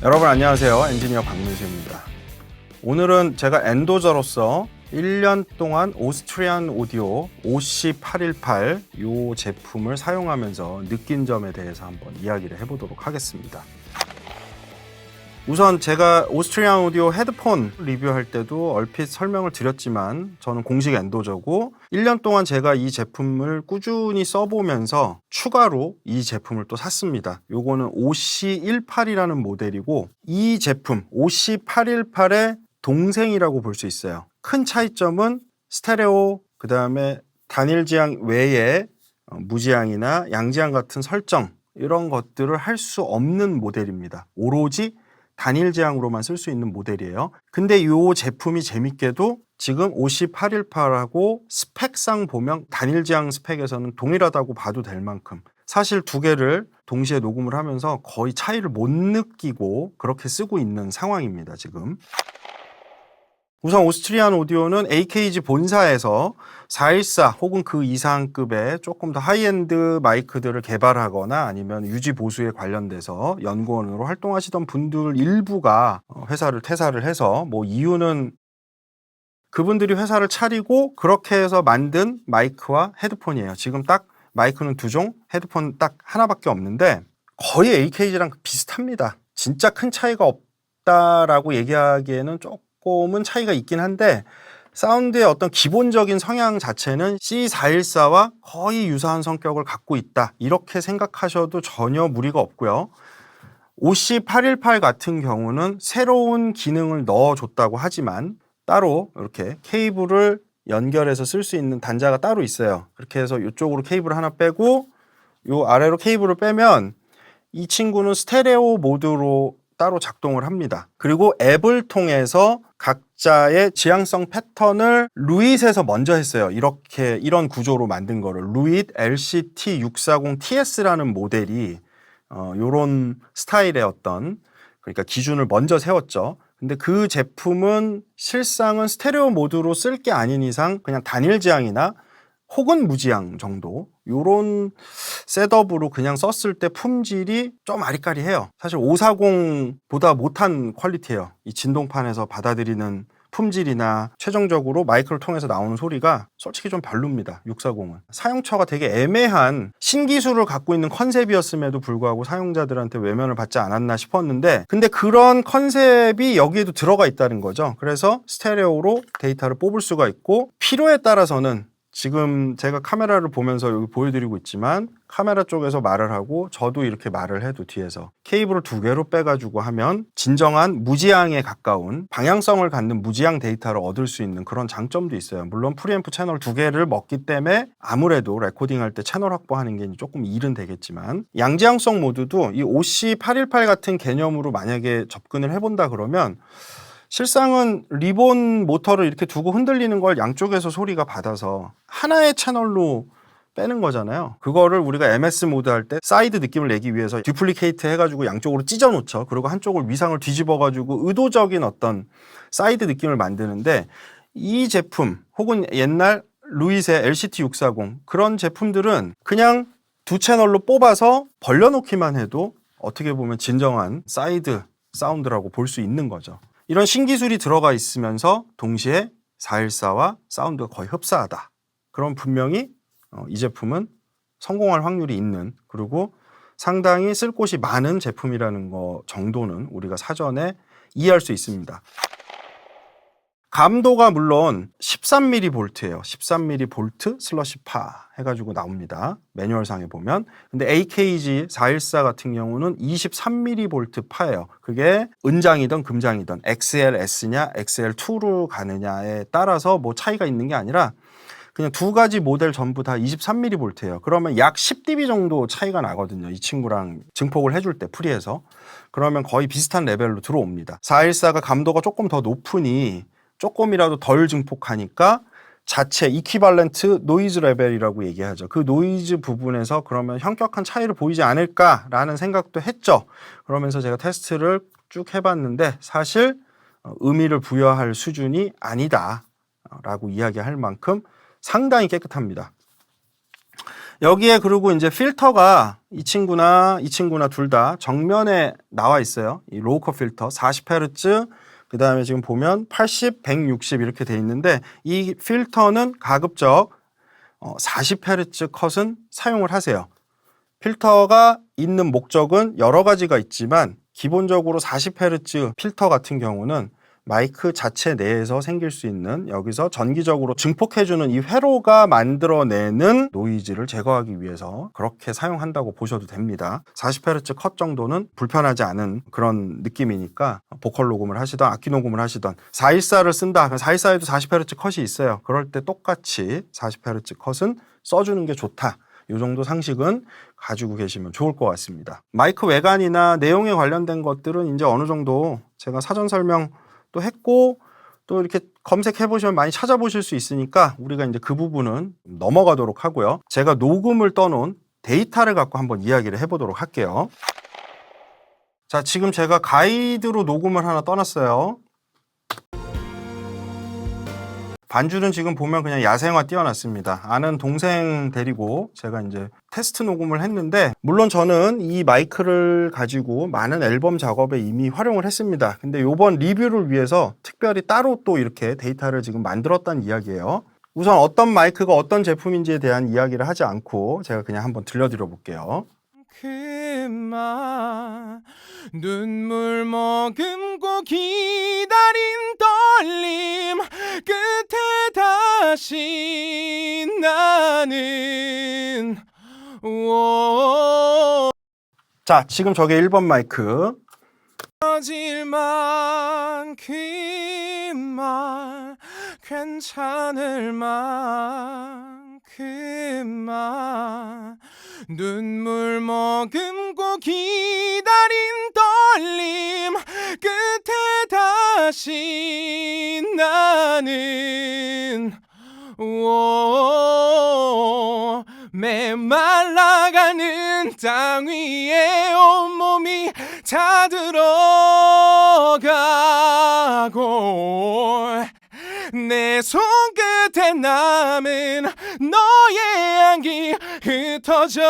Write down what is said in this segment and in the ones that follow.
여러분 안녕하세요. 엔지니어 박문수입니다. 오늘은 제가 엔도저로서 1년 동안 오스트리안 오디오 OC818 이 제품을 사용하면서 느낀 점에 대해서 한번 이야기를 해보도록 하겠습니다. 우선 제가 오스트리안 오디오 헤드폰 리뷰할 때도 얼핏 설명을 드렸지만 저는 공식 엔도저고 1년 동안 제가 이 제품을 꾸준히 써보면서 추가로 이 제품을 또 샀습니다. 요거는 OC18이라는 모델이고 이 제품 OC818의 동생이라고 볼 수 있어요. 큰 차이점은 스테레오, 그 다음에 단일 지향 외에 무지향이나 양지향 같은 설정 이런 것들을 할 수 없는 모델입니다. 오로지 단일 지향으로만 쓸 수 있는 모델이에요. 근데 이 제품이 재밌게도 지금 OC818하고 스펙상 보면 단일 지향 스펙에서는 동일하다고 봐도 될 만큼 사실 두 개를 동시에 녹음을 하면서 거의 차이를 못 느끼고 그렇게 쓰고 있는 상황입니다, 지금. 우선 오스트리안 오디오는 AKG 본사에서 414 혹은 그 이상급의 조금 더 하이엔드 마이크들을 개발하거나 아니면 유지 보수에 관련돼서 연구원으로 활동하시던 분들 일부가 회사를 퇴사를 해서 뭐 이유는 그분들이 회사를 차리고 그렇게 해서 만든 마이크와 헤드폰이에요. 지금 딱 마이크는 두 종, 헤드폰 딱 하나밖에 없는데 거의 AKG랑 비슷합니다. 진짜 큰 차이가 없다라고 얘기하기에는 조금은 차이가 있긴 한데 사운드의 어떤 기본적인 성향 자체는 C414와 거의 유사한 성격을 갖고 있다. 이렇게 생각하셔도 전혀 무리가 없고요. OC818 같은 경우는 새로운 기능을 넣어줬다고 하지만 따로 이렇게 케이블을 연결해서 쓸 수 있는 단자가 따로 있어요. 그렇게 해서 이쪽으로 케이블을 하나 빼고 이 아래로 케이블을 빼면 이 친구는 스테레오 모드로 따로 작동을 합니다. 그리고 앱을 통해서 각자의 지향성 패턴을 루잇에서 먼저 했어요. 이런 구조로 만든 거를 루잇 LCT640TS라는 모델이 요런 스타일의 어떤 그러니까 기준을 먼저 세웠죠. 근데 그 제품은 실상은 스테레오 모드로 쓸 게 아닌 이상 그냥 단일 지향이나 혹은 무지향 정도 요런 셋업으로 그냥 썼을 때 품질이 좀 아리까리해요. 사실 540보다 못한 퀄리티예요. 이 진동판에서 받아들이는 품질이나 최종적으로 마이크를 통해서 나오는 소리가 솔직히 좀 별로입니다. 640은. 사용처가 되게 애매한 신기술을 갖고 있는 컨셉이었음에도 불구하고 사용자들한테 외면을 받지 않았나 싶었는데 근데 그런 컨셉이 여기에도 들어가 있다는 거죠. 그래서 스테레오로 데이터를 뽑을 수가 있고 필요에 따라서는 지금 제가 카메라를 보면서 여기 보여드리고 있지만 카메라 쪽에서 말을 하고 저도 이렇게 말을 해도 뒤에서 케이블을 두 개로 빼가지고 하면 진정한 무지향에 가까운 방향성을 갖는 무지향 데이터를 얻을 수 있는 그런 장점도 있어요. 물론 프리앰프 채널 두 개를 먹기 때문에 아무래도 레코딩할 때 채널 확보하는 게 조금 일은 되겠지만 양지향성 모드도 이 OC818 같은 개념으로 만약에 접근을 해본다 그러면 실상은 리본 모터를 이렇게 두고 흔들리는 걸 양쪽에서 소리가 받아서 하나의 채널로 빼는 거잖아요. 그거를 우리가 MS 모드 할 때 사이드 느낌을 내기 위해서 듀플리케이트 해가지고 양쪽으로 찢어 놓죠. 그리고 한쪽을 위상을 뒤집어가지고 의도적인 어떤 사이드 느낌을 만드는데 이 제품 혹은 옛날 루잇의 LCT640 그런 제품들은 그냥 두 채널로 뽑아서 벌려놓기만 해도 어떻게 보면 진정한 사이드 사운드라고 볼 수 있는 거죠. 이런 신기술이 들어가 있으면서 동시에 414와 사운드가 거의 흡사하다. 그럼 분명히 이 제품은 성공할 확률이 있는 그리고 상당히 쓸 곳이 많은 제품이라는 거 정도는 우리가 사전에 이해할 수 있습니다. 감도가 물론 13mV예요. 13mV 슬러시파 해가지고 나옵니다. 매뉴얼상에 보면. 근데 AKG 414 같은 경우는 23mV 파예요. 그게 은장이든 금장이든 XLS냐 XL2로 가느냐에 따라서 뭐 차이가 있는 게 아니라 그냥 두 가지 모델 전부 다 23mV예요. 그러면 약 10dB 정도 차이가 나거든요. 이 친구랑 증폭을 해줄 때 프리에서. 그러면 거의 비슷한 레벨로 들어옵니다. 414가 감도가 조금 더 높으니 조금이라도 덜 증폭하니까 자체 이퀴발렌트 노이즈 레벨이라고 얘기하죠. 그 노이즈 부분에서 그러면 현격한 차이를 보이지 않을까라는 생각도 했죠. 그러면서 제가 테스트를 쭉 해봤는데 사실 의미를 부여할 수준이 아니다라고 이야기할 만큼 상당히 깨끗합니다. 여기에 그리고 이제 필터가 이 친구나 둘 다 정면에 나와 있어요. 이 로우 컷 필터 40Hz, 그 다음에 지금 보면 80, 160 이렇게 돼 있는데 이 필터는 가급적 40Hz 컷은 사용을 하세요. 필터가 있는 목적은 여러 가지가 있지만 기본적으로 40Hz 필터 같은 경우는 마이크 자체 내에서 생길 수 있는, 여기서 전기적으로 증폭해주는 이 회로가 만들어내는 노이즈를 제거하기 위해서 그렇게 사용한다고 보셔도 됩니다. 40Hz 컷 정도는 불편하지 않은 그런 느낌이니까 보컬 녹음을 하시던 악기 녹음을 하시던 414를 쓴다. 414에도 40Hz 컷이 있어요. 그럴 때 똑같이 40Hz 컷은 써주는 게 좋다. 이 정도 상식은 가지고 계시면 좋을 것 같습니다. 마이크 외관이나 내용에 관련된 것들은 이제 어느 정도 제가 사전 설명 또 했고 또 이렇게 검색해 보시면 많이 찾아보실 수 있으니까 우리가 이제 그 부분은 넘어가도록 하고요. 제가 녹음을 떠놓은 데이터를 갖고 한번 이야기를 해보도록 할게요. 자, 지금 제가 가이드로 녹음을 하나 떠났어요. 반주는 지금 보면 그냥 야생화 띄워놨습니다. 아는 동생 데리고 제가 이제 테스트 녹음을 했는데, 물론 저는 이 마이크를 가지고 많은 앨범 작업에 이미 활용을 했습니다. 근데 이번 리뷰를 위해서 특별히 따로 또 이렇게 데이터를 지금 만들었다는 이야기예요. 우선 어떤 마이크가 어떤 제품인지에 대한 이야기를 하지 않고 제가 그냥 한번 들려드려 볼게요. 그만 눈물 머금고 기다린 떨림 끝에 다시 나는 자, 지금 저게 1번 마이크. 꺼질만 그만 괜찮을 만큼만 눈물 머금고 기다린 떨림 끝에 다시 나는 메말라가는 땅 위에 온몸이 다 들어가고 내 손끝에 남은 너의 향기 흩어져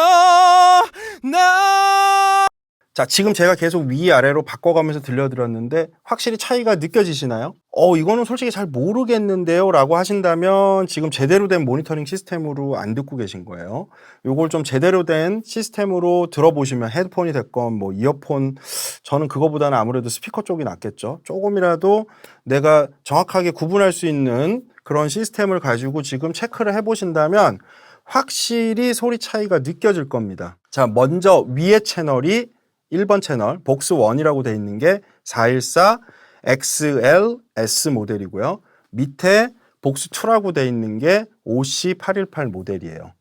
나. 자, 지금 제가 계속 위아래로 바꿔가면서 들려드렸는데 확실히 차이가 느껴지시나요? 이거는 솔직히 잘 모르겠는데요 라고 하신다면 지금 제대로 된 모니터링 시스템으로 안 듣고 계신 거예요. 요걸 좀 제대로 된 시스템으로 들어보시면, 헤드폰이 됐건 뭐 이어폰, 저는 그거보다는 아무래도 스피커 쪽이 낫겠죠. 조금이라도 내가 정확하게 구분할 수 있는 그런 시스템을 가지고 지금 체크를 해보신다면 확실히 소리 차이가 느껴질 겁니다. 자, 먼저 위에 채널이 1번 채널 복스 1이라고 되어 있는 게 414 XLS 모델이고요. 밑에 복스 2라고 되어 있는 게 OC818 모델이에요.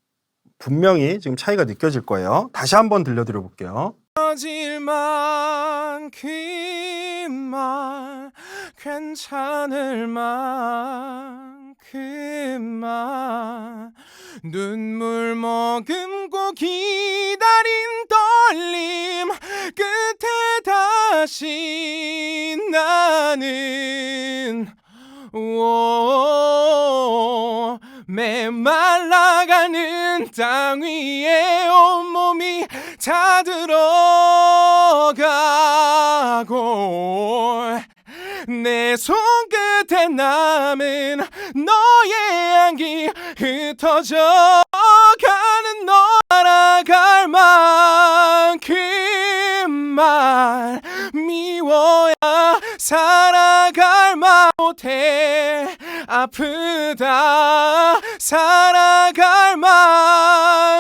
분명히 지금 차이가 느껴질 거예요. 다시 한번 들려드려 볼게요. 꺼질만 그만 괜찮을 만큼만 눈물 머금고 기다린 떨림 끝에 다시 나는 메말라가는 땅 위에 온몸이 다 들어가고 내 손끝에 남은 너의 향기 흩어져 가는 너 알아갈 만큼만 미워야 살아갈 만 못해 아프다 살아갈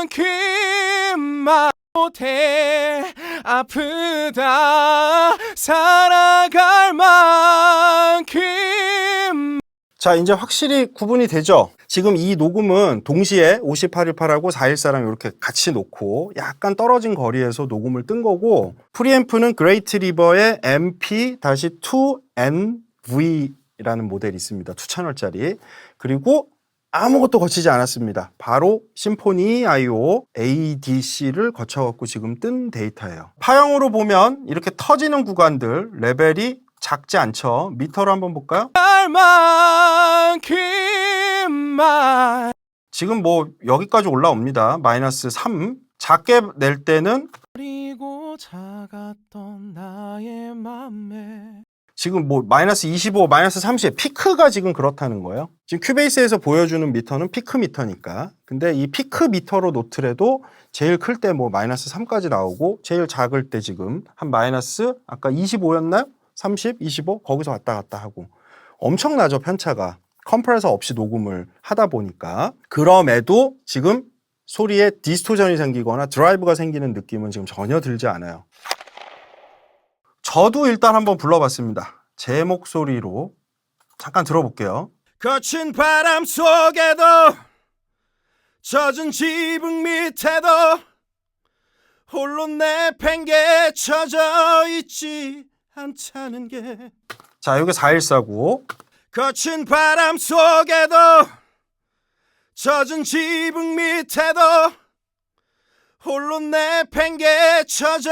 만큼만 못해 아프다 살아갈 만큼. 자, 이제 확실히 구분이 되죠? 지금 이 녹음은 동시에 5818하고 414랑 이렇게 같이 놓고 약간 떨어진 거리에서 녹음을 뜬 거고, 프리앰프는 그레이트 리버의 MP-2NV라는 모델이 있습니다. 2채널짜리. 그리고 아무것도 거치지 않았습니다. 바로 심포니 IO ADC를 거쳐갖고 지금 뜬 데이터예요. 파형으로 보면 이렇게 터지는 구간들 레벨이 작지 않죠. 미터로 한번 볼까요? 지금 뭐 여기까지 올라옵니다. 마이너스 3. 작게 낼 때는 그리고 작았던 나의 맘에 지금 뭐 마이너스 25, 마이너스 30 피크가 지금 그렇다는 거예요. 지금 큐베이스에서 보여주는 미터는 피크 미터니까. 근데 이 피크 미터로 놓더라도 제일 클 때 뭐 마이너스 3까지 나오고 제일 작을 때 지금 한 마이너스 아까 25였나요? 30, 25 거기서 왔다 갔다 하고 엄청나죠 편차가. 컴프레서 없이 녹음을 하다 보니까. 그럼에도 지금 소리에 디스토션이 생기거나 드라이브가 생기는 느낌은 지금 전혀 들지 않아요. 저도 일단 한번 불러봤습니다. 제 목소리로 잠깐 들어볼게요. 거친 바람 속에도 젖은 지붕 밑에도 홀로 내팽개쳐져 있지 않다는 게 자, 여기 4149. 거친 바람 속에도 젖은 지붕 밑에도 홀로 내팽개쳐져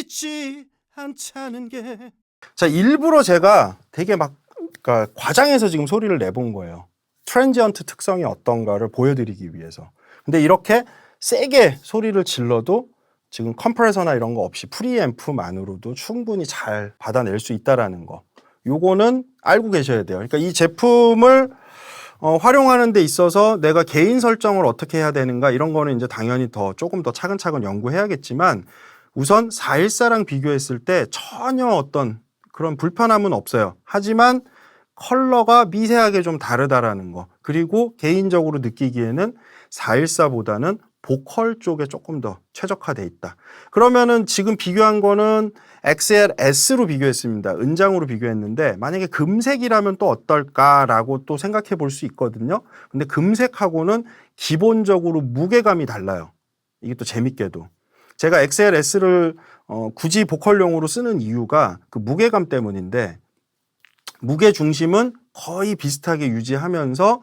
있지 않다는 게. 자, 일부러 제가 되게 막 그러니까 과장해서 지금 소리를 내본 거예요. 트랜지언트 특성이 어떤가를 보여드리기 위해서. 근데 이렇게 세게 소리를 질러도 지금 컴프레서나 이런 거 없이 프리앰프만으로도 충분히 잘 받아낼 수 있다라는 거. 요거는 알고 계셔야 돼요. 그러니까 이 제품을 활용하는 데 있어서 내가 개인 설정을 어떻게 해야 되는가 이런 거는 이제 당연히 조금 더 차근차근 연구해야겠지만 우선 414랑 비교했을 때 전혀 어떤 그런 불편함은 없어요. 하지만 컬러가 미세하게 좀 다르다라는 거. 그리고 개인적으로 느끼기에는 414보다는 보컬 쪽에 조금 더 최적화돼 있다. 그러면은 지금 비교한 거는 XLS로 비교했습니다. 은장으로 비교했는데 만약에 금색이라면 또 어떨까라고 또 생각해 볼 수 있거든요. 근데 금색하고는 기본적으로 무게감이 달라요. 이게 또 재밌게도. 제가 XLS를 굳이 보컬용으로 쓰는 이유가 그 무게감 때문인데 무게 중심은 거의 비슷하게 유지하면서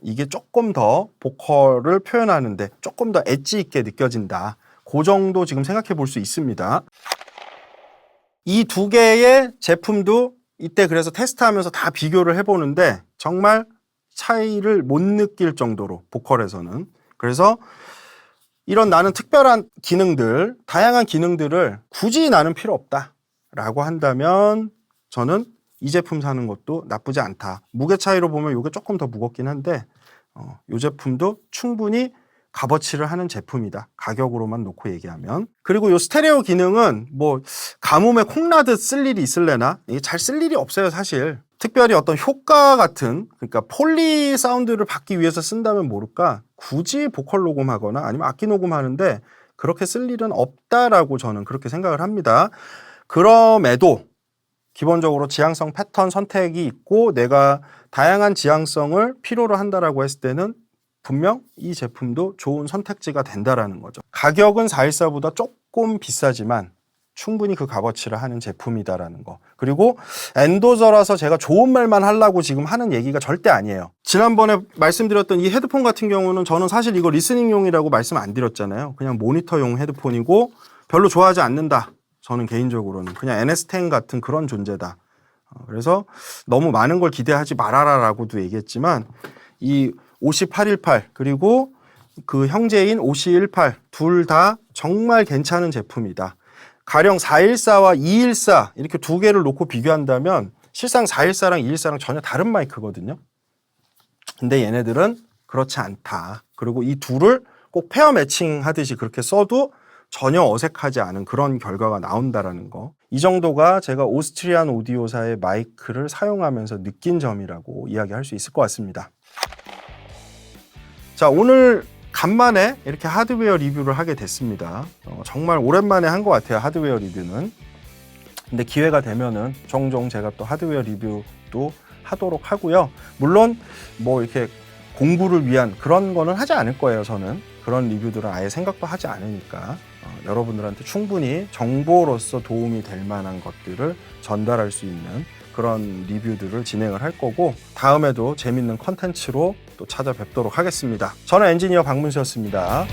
이게 조금 더 보컬을 표현하는데 조금 더 엣지 있게 느껴진다. 그 정도 지금 생각해 볼 수 있습니다. 이 두 개의 제품도 이때 그래서 테스트하면서 다 비교를 해보는데 정말 차이를 못 느낄 정도로 보컬에서는. 그래서 이런 나는 특별한 기능들, 다양한 기능들을 굳이 나는 필요 없다라고 한다면 저는 이 제품 사는 것도 나쁘지 않다. 무게 차이로 보면 이게 조금 더 무겁긴 한데 이 제품도 충분히 값어치를 하는 제품이다. 가격으로만 놓고 얘기하면. 그리고 이 스테레오 기능은 뭐 가뭄에 콩나듯 쓸 일이 있을래나? 이게 잘 쓸 일이 없어요 사실. 특별히 어떤 효과 같은 그러니까 폴리 사운드를 받기 위해서 쓴다면 모를까 굳이 보컬 녹음하거나 아니면 악기 녹음하는데 그렇게 쓸 일은 없다라고 저는 그렇게 생각을 합니다. 그럼에도 기본적으로 지향성 패턴 선택이 있고 내가 다양한 지향성을 필요로 한다라고 했을 때는 분명 이 제품도 좋은 선택지가 된다라는 거죠. 가격은 414보다 조금 비싸지만 충분히 그 값어치를 하는 제품이다라는 거. 그리고 엔도저라서 제가 좋은 말만 하려고 지금 하는 얘기가 절대 아니에요. 지난번에 말씀드렸던 이 헤드폰 같은 경우는 저는 사실 이거 리스닝용이라고 말씀 안 드렸잖아요. 그냥 모니터용 헤드폰이고 별로 좋아하지 않는다. 저는 개인적으로는 그냥 NS10 같은 그런 존재다. 그래서 너무 많은 걸 기대하지 말아라라고도 얘기했지만 이 OC818 그리고 그 형제인 OC18 둘 다 정말 괜찮은 제품이다. 가령 414와 214 이렇게 두 개를 놓고 비교한다면 실상 414랑 214랑 전혀 다른 마이크거든요. 근데 얘네들은 그렇지 않다. 그리고 이 둘을 꼭 페어 매칭 하듯이 그렇게 써도 전혀 어색하지 않은 그런 결과가 나온다라는 거. 이 정도가 제가 오스트리안 오디오사의 마이크를 사용하면서 느낀 점이라고 이야기할 수 있을 것 같습니다. 자, 오늘 간만에 이렇게 하드웨어 리뷰를 하게 됐습니다. 정말 오랜만에 한 것 같아요, 하드웨어 리뷰는. 근데 기회가 되면은 종종 제가 또 하드웨어 리뷰도 하도록 하고요. 물론 뭐 이렇게 공부를 위한 그런 거는 하지 않을 거예요, 저는. 그런 리뷰들은 아예 생각도 하지 않으니까 여러분들한테 충분히 정보로서 도움이 될 만한 것들을 전달할 수 있는 그런 리뷰들을 진행을 할 거고 다음에도 재밌는 컨텐츠로 또 찾아뵙도록 하겠습니다. 저는 엔지니어 박문수였습니다.